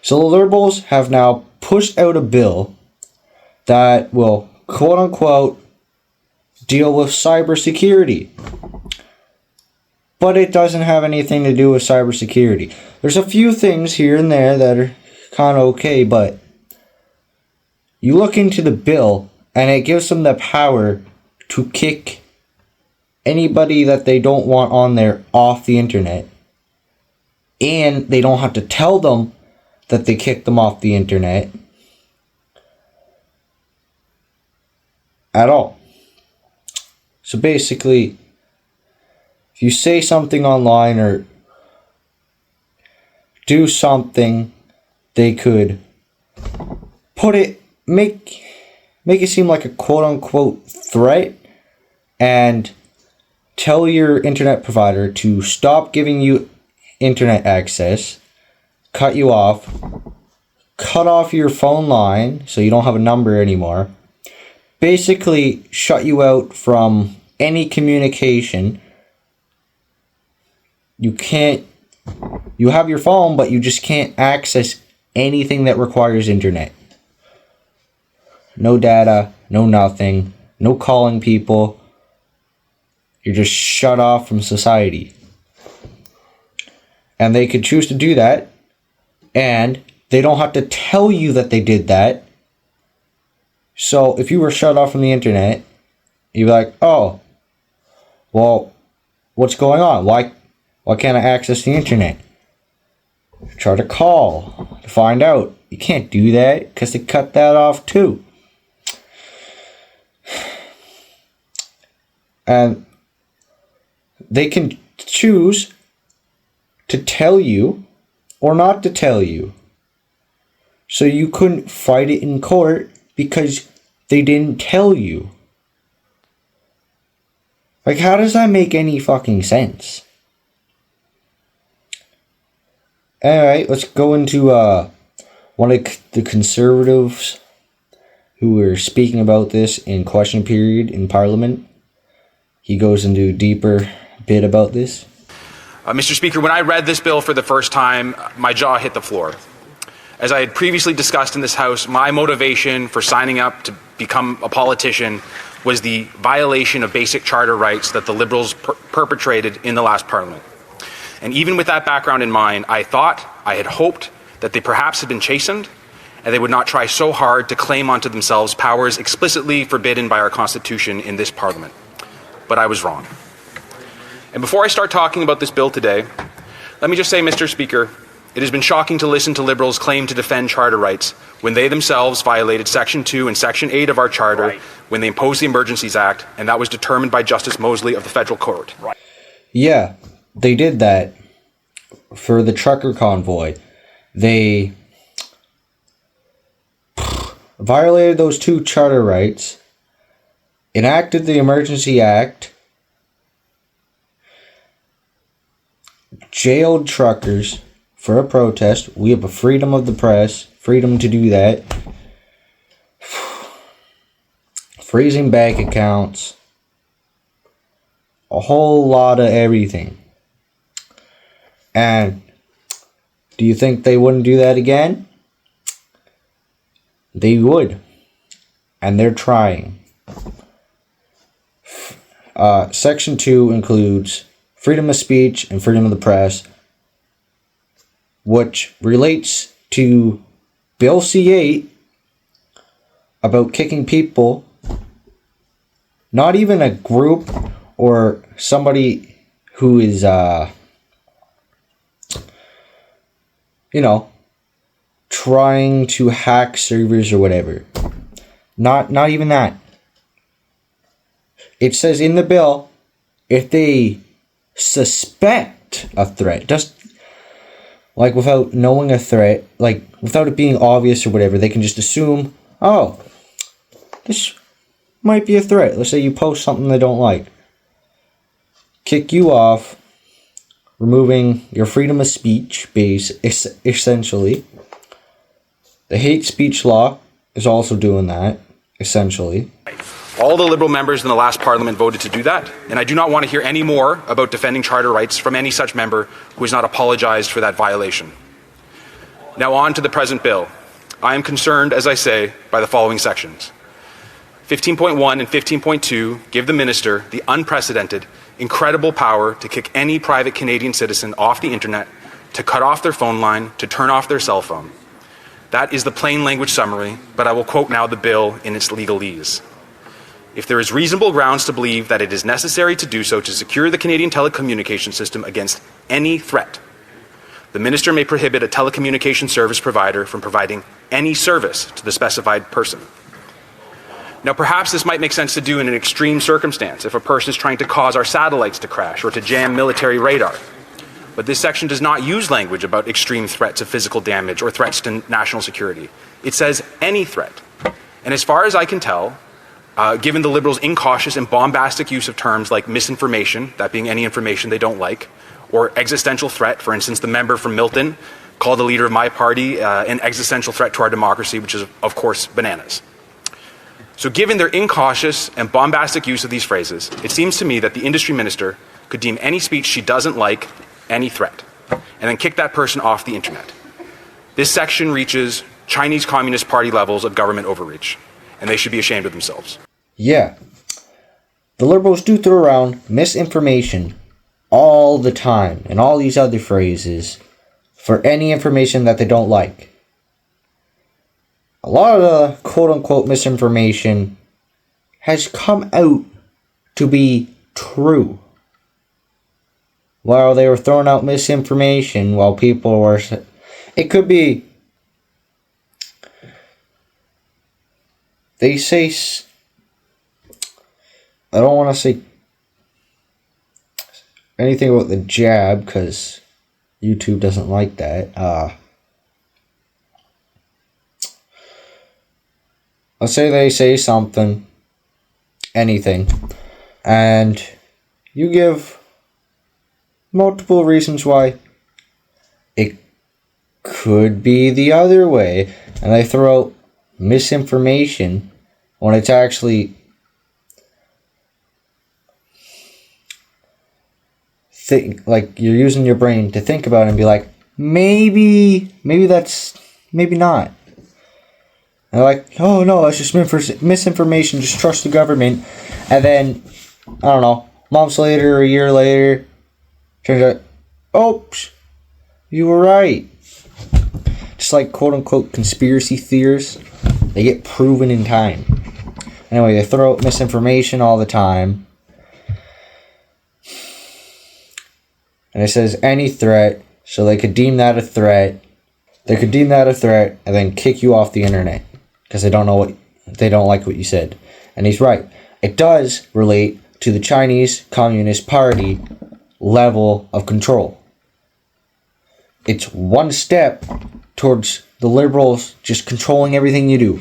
So the Liberals have now pushed out a bill that will, quote unquote, deal with cybersecurity. But it doesn't have anything to do with cybersecurity. There's a few things here and there that are kind of okay, but you look into the bill and it gives them the power to kick anybody that they don't want on there off the internet. And they don't have to tell them that they kicked them off the internet at all. So basically, if you say something online or do something, they could make it seem like a quote-unquote threat and tell your internet provider to stop giving you internet access, cut you off, cut off your phone line so you don't have a number anymore, basically shut you out from any communication. You have your phone, but you just can't access anything that requires internet. No data, no nothing, no calling people. You're just shut off from society. And they could choose to do that, and they don't have to tell you that they did that. So if you were shut off from the internet, you'd be like, oh, well, what's going on? Why can't I access the internet? Try to call to find out. You can't do that because they cut that off too. And they can choose to tell you or not to tell you. So you couldn't fight it in court because they didn't tell you. Like, how does that make any fucking sense? Alright, let's go into one of the conservatives who were speaking about this in question period in Parliament. He goes into a deeper bit about this. Mr. Speaker, when I read this bill for the first time, my jaw hit the floor. As I had previously discussed in this House, my motivation for signing up to become a politician was the violation of basic charter rights that the Liberals perpetrated in the last Parliament. And even with that background in mind, I had hoped that they perhaps had been chastened and they would not try so hard to claim onto themselves powers explicitly forbidden by our Constitution in this Parliament. But I was wrong. And before I start talking about this bill today, let me just say, Mr. Speaker, it has been shocking to listen to Liberals claim to defend charter rights when they themselves violated Section 2 and Section 8 of our charter when they imposed the Emergencies Act, and that was determined by Justice Mosley of the Federal Court. Yeah, they did that for the trucker convoy. They violated those two charter rights, enacted the Emergency Act, jailed truckers for a protest. We have a freedom of the press, freedom to do that. Freezing bank accounts. A whole lot of everything. And do you think they wouldn't do that again? They would. And they're trying. Section 2 includes freedom of speech and freedom of the press, which relates to Bill C-8 about kicking people, not even a group or somebody who is, trying to hack servers or whatever. Not even that. It says in the bill, if they suspect a threat, just like without knowing a threat, like without it being obvious or whatever, they can just assume, oh, this might be a threat. Let's say you post something they don't like. Kick you off, removing your freedom of speech base, essentially. The hate speech law is also doing that, essentially. All the Liberal members in the last Parliament voted to do that, and I do not want to hear any more about defending charter rights from any such member who has not apologized for that violation. Now on to the present bill. I am concerned, as I say, by the following sections. 15.1 and 15.2 give the minister the unprecedented, incredible power to kick any private Canadian citizen off the internet, to cut off their phone line, to turn off their cell phone. That is the plain language summary, but I will quote now the bill in its legalese. If there is reasonable grounds to believe that it is necessary to do so to secure the Canadian telecommunication system against any threat, the minister may prohibit a telecommunication service provider from providing any service to the specified person. Now, perhaps this might make sense to do in an extreme circumstance if a person is trying to cause our satellites to crash or to jam military radar. But this section does not use language about extreme threats of physical damage or threats to national security. It says any threat. And as far as I can tell, given the Liberals' incautious and bombastic use of terms like misinformation, that being any information they don't like, or existential threat, for instance, the member from Milton called the leader of my party an existential threat to our democracy, which is, of course, bananas. So given their incautious and bombastic use of these phrases, it seems to me that the industry minister could deem any speech she doesn't like any threat, and then kick that person off the internet. This section reaches Chinese Communist Party levels of government overreach, and they should be ashamed of themselves. Yeah. The Liberals do throw around misinformation all the time, and all these other phrases for any information that they don't like. A lot of the quote-unquote misinformation has come out to be true. While they were throwing out misinformation, while people were... It could be... They say... I don't want to say anything about the jab, because YouTube doesn't like that. Let's say they say something, anything, and you give multiple reasons why it could be the other way, and they throw out misinformation when it's actually like you're using your brain to think about it and be like, maybe not. And they're like, oh no, that's just misinformation, just trust the government. And then, I don't know, months later or a year later, turns out, oops, you were right. Just like quote unquote conspiracy theories, they get proven in time. Anyway, they throw out misinformation all the time. And it says any threat, so they could deem that a threat. They could deem that a threat and then kick you off the internet because they don't like what you said. And he's right. It does relate to the Chinese Communist Party level of control. It's one step towards the Liberals just controlling everything you do.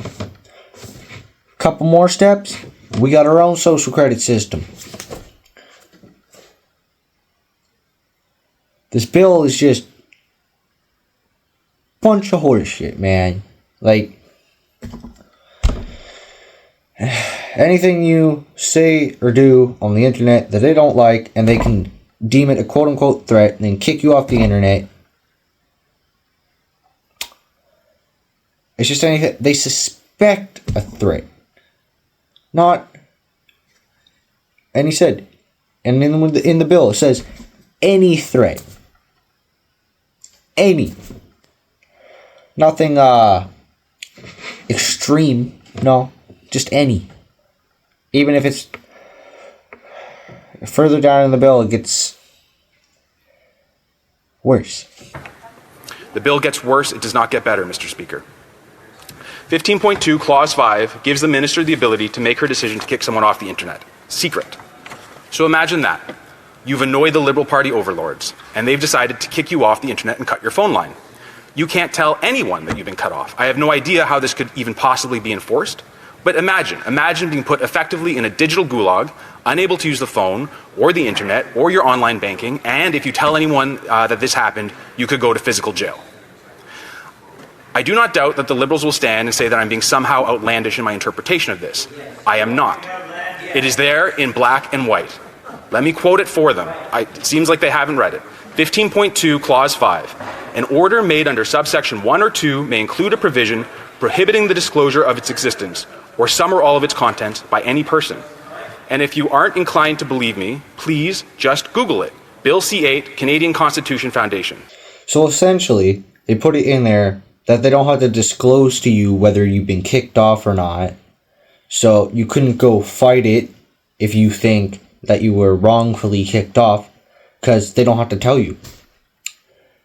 Couple more steps, we got our own social credit system. This bill is just bunch of horseshit, man. Like, anything you say or do on the internet that they don't like, and they can deem it a quote-unquote threat, and then kick you off the internet. It's just anything they suspect a threat. Not, and he said, and in the bill it says, any threat. Any. Nothing extreme. No. Just any. Even if it's further down in the bill, it gets worse. The bill gets worse, it does not get better, Mr. Speaker. 15.2 Clause 5 gives the minister the ability to make her decision to kick someone off the internet. Secret. So imagine that. You've annoyed the Liberal Party overlords, and they've decided to kick you off the internet and cut your phone line. You can't tell anyone that you've been cut off. I have no idea how this could even possibly be enforced. But imagine being put effectively in a digital gulag, unable to use the phone or the internet or your online banking, and if you tell anyone that this happened, you could go to physical jail. I do not doubt that the Liberals will stand and say that I'm being somehow outlandish in my interpretation of this. I am not. It is there in black and white. Let me quote it for them. It seems like they haven't read it. 15.2 Clause 5. An order made under subsection 1 or 2 may include a provision prohibiting the disclosure of its existence, or some or all of its contents, by any person. And if you aren't inclined to believe me, please just Google it. Bill C-8, Canadian Constitution Foundation. So essentially, they put it in there that they don't have to disclose to you whether you've been kicked off or not. So you couldn't go fight it if you think that you were wrongfully kicked off, because they don't have to tell you.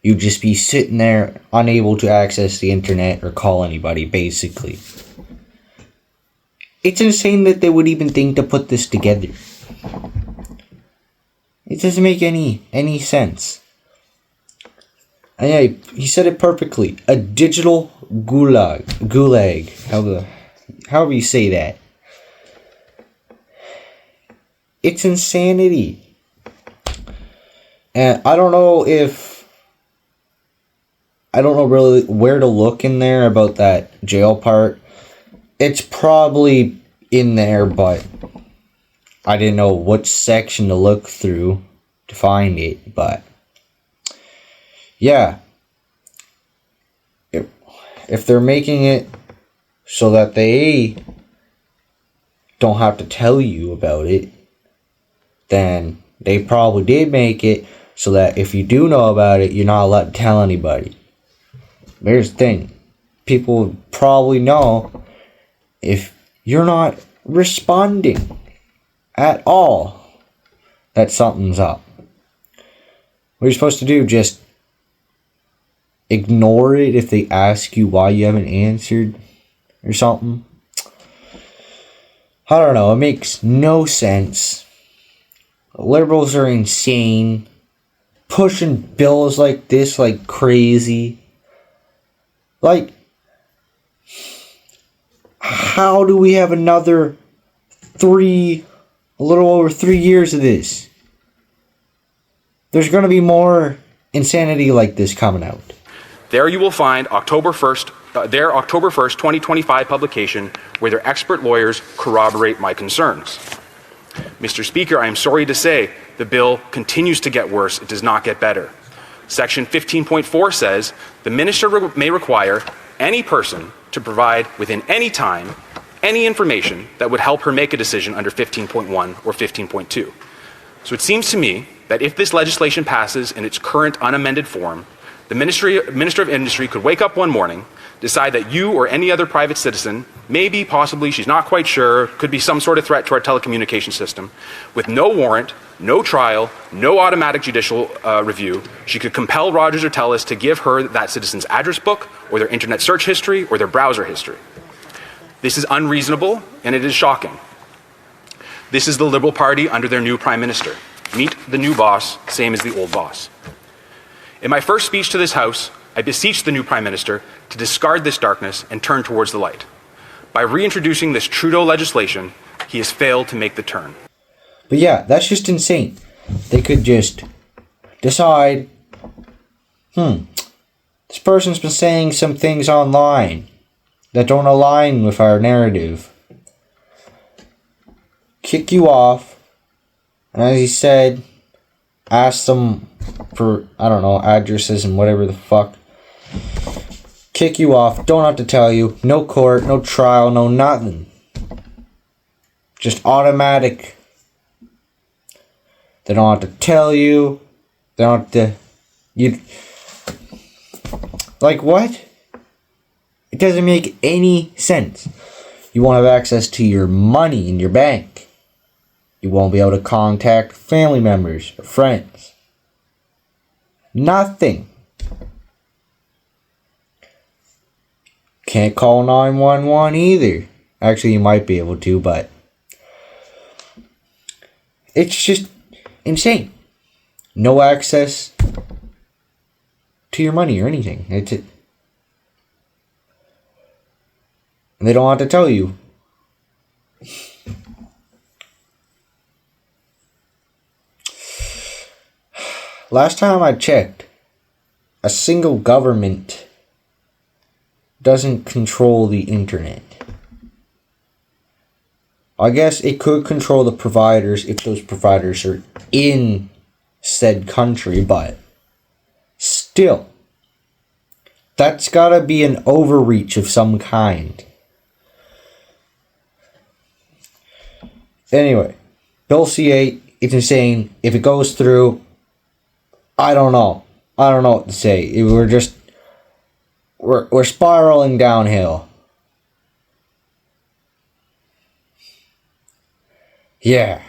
You'd just be sitting there unable to access the internet or call anybody, basically. It's insane that they would even think to put this together. It doesn't make any sense. And yeah, he said it perfectly. A digital gulag. However you say that. It's insanity. And I don't know really where to look in there about that jail part. It's probably in there, but I didn't know which section to look through to find it. But yeah, if they're making it so that they don't have to tell you about it, then they probably did make it so that if you do know about it, you're not allowed to tell anybody. Here's the thing. People would probably know if you're not responding at all that something's up. What are you supposed to do? Just ignore it if they ask you why you haven't answered or something? I don't know. It makes no sense. Liberals are insane. Pushing bills like this like crazy. Like, how do we have another a little over 3 years of this? There's going to be more insanity like this coming out. There you will find their October 1st, 2025 publication where their expert lawyers corroborate my concerns. Mr. Speaker, I am sorry to say the bill continues to get worse. It does not get better. Section 15.4 says the minister may require any person to provide within any time any information that would help her make a decision under 15.1 or 15.2. So it seems to me that if this legislation passes in its current unamended form, the Minister of Industry could wake up one morning, decide that you or any other private citizen, maybe, possibly, she's not quite sure, could be some sort of threat to our telecommunication system, with no warrant, no trial, no automatic judicial review, she could compel Rogers or TELUS to give her that citizen's address book, or their internet search history, or their browser history. This is unreasonable, and it is shocking. This is the Liberal Party under their new Prime Minister. Meet the new boss, same as the old boss. In my first speech to this House, I beseech the new Prime Minister to discard this darkness and turn towards the light. By reintroducing this Trudeau legislation, he has failed to make the turn. But yeah, that's just insane. They could just decide, this person's been saying some things online that don't align with our narrative. Kick you off, and as he said, ask them for, addresses and whatever the fuck. Kick you off, don't have to tell you, no court, no trial, no nothing. Just automatic. They don't have to tell you, they don't have to, like what? It doesn't make any sense. You won't have access to your money in your bank. You won't be able to contact family members or friends. Nothing. Can't call 911 either. Actually, you might be able to, but it's just insane. No access to your money or anything. And they don't have to tell you. Last time I checked, a single government doesn't control the internet. I guess it could control the providers if those providers are in said country, but still, That's gotta be an overreach of some kind. Anyway, Bill C-8, it's insane. If it goes through, I don't know. I don't know what to say. We're spiraling downhill. Yeah.